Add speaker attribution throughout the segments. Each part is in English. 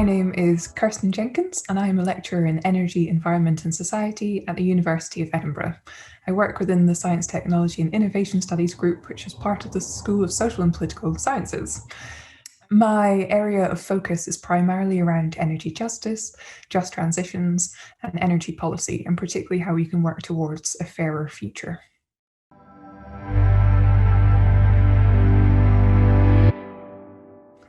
Speaker 1: My name is Kirsten Jenkins and I am a lecturer in Energy, Environment and Society at the University of Edinburgh. I work within the Science, Technology and Innovation Studies group, which is part of the School of Social and Political Sciences. My area of focus is primarily around energy justice, just transitions and energy policy, and particularly how we can work towards a fairer future.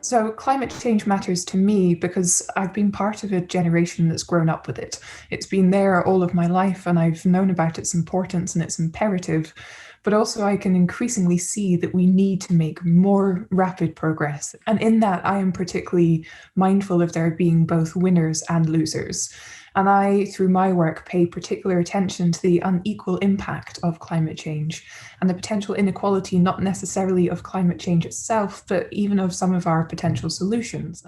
Speaker 1: So climate change matters to me because I've been part of a generation that's grown up with it. It's been there all of my life and I've known about its importance and its imperative, but also I can increasingly see that we need to make more rapid progress. And in that, I am particularly mindful of there being both winners and losers. And I, through my work, pay particular attention to the unequal impact of climate change and the potential inequality, not necessarily of climate change itself, but even of some of our potential solutions.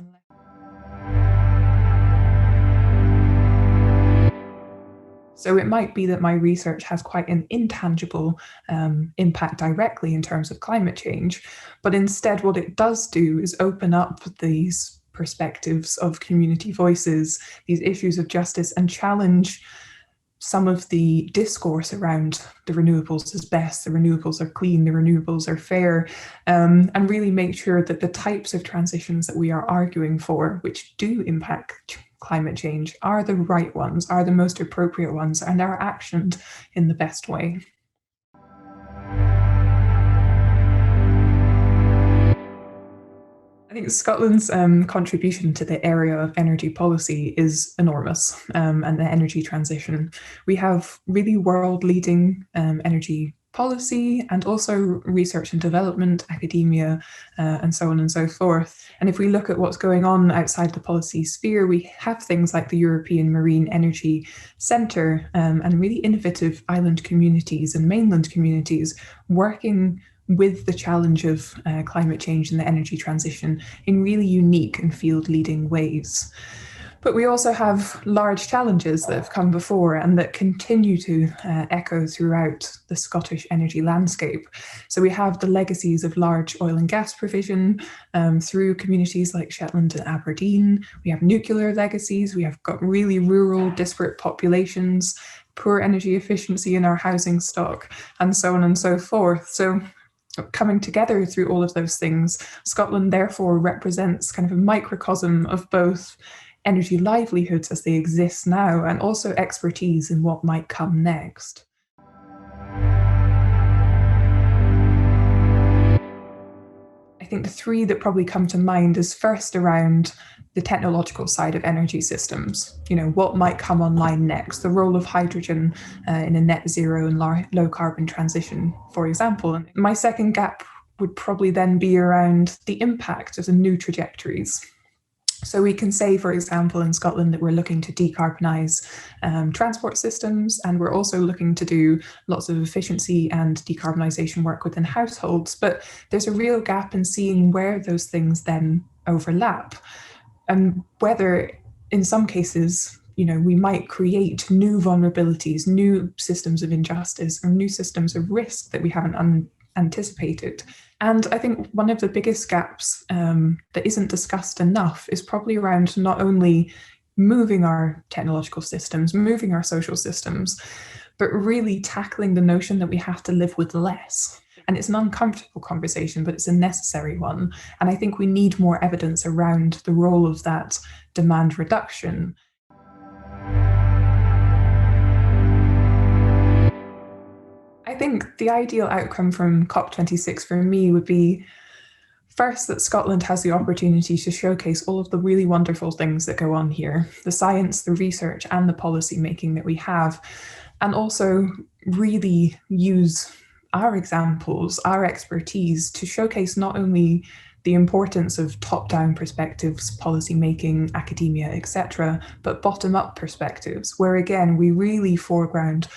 Speaker 1: So it might be that my research has quite an intangible impact directly in terms of climate change, but instead what it does do is open up these perspectives of community voices, these issues of justice, and challenge some of the discourse around the renewables is best, the renewables are clean, the renewables are fair, and really make sure that the types of transitions that we are arguing for, which do impact climate change, are the right ones, are the most appropriate ones, and are actioned in the best way. I think Scotland's contribution to the area of energy policy is enormous, and the energy transition. We have really world-leading energy policy and also research and development, academia, and so on and so forth. And if we look at what's going on outside the policy sphere, we have things like the European Marine Energy Centre and really innovative island communities and mainland communities working with the challenge of climate change and the energy transition in really unique and field-leading ways. But we also have large challenges that have come before and that continue to echo throughout the Scottish energy landscape. So we have the legacies of large oil and gas provision through communities like Shetland and Aberdeen. We have nuclear legacies. We have got really rural, disparate populations, poor energy efficiency in our housing stock, and so on and so forth. So coming together through all of those things, Scotland therefore represents kind of a microcosm of both energy livelihoods as they exist now and also expertise in what might come next. I think the three that probably come to mind is first around the technological side of energy systems. You know, what might come online next, the role of hydrogen in a net zero and low carbon transition, for example. And my second gap would probably then be around the impact of the new trajectories. So we can say, for example, in Scotland that we're looking to decarbonise transport systems, and we're also looking to do lots of efficiency and decarbonisation work within households. But there's a real gap in seeing where those things then overlap, and whether in some cases, you know, we might create new vulnerabilities, new systems of injustice, or new systems of risk that we haven't anticipated. And I think one of the biggest gaps that isn't discussed enough is probably around not only moving our technological systems, moving our social systems, but really tackling the notion that we have to live with less. And it's an uncomfortable conversation, but it's a necessary one. And I think we need more evidence around the role of that demand reduction. I think the ideal outcome from COP26 for me would be, first, that Scotland has the opportunity to showcase all of the really wonderful things that go on here, the science, the research, and the policy making that we have, and also really use our examples, our expertise to showcase not only the importance of top-down perspectives, policy making, academia, etc., but bottom-up perspectives, where again, we really foreground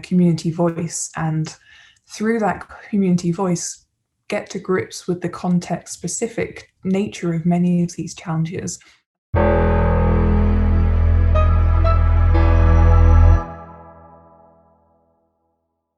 Speaker 1: community voice, and through that community voice, get to grips with the context-specific nature of many of these challenges.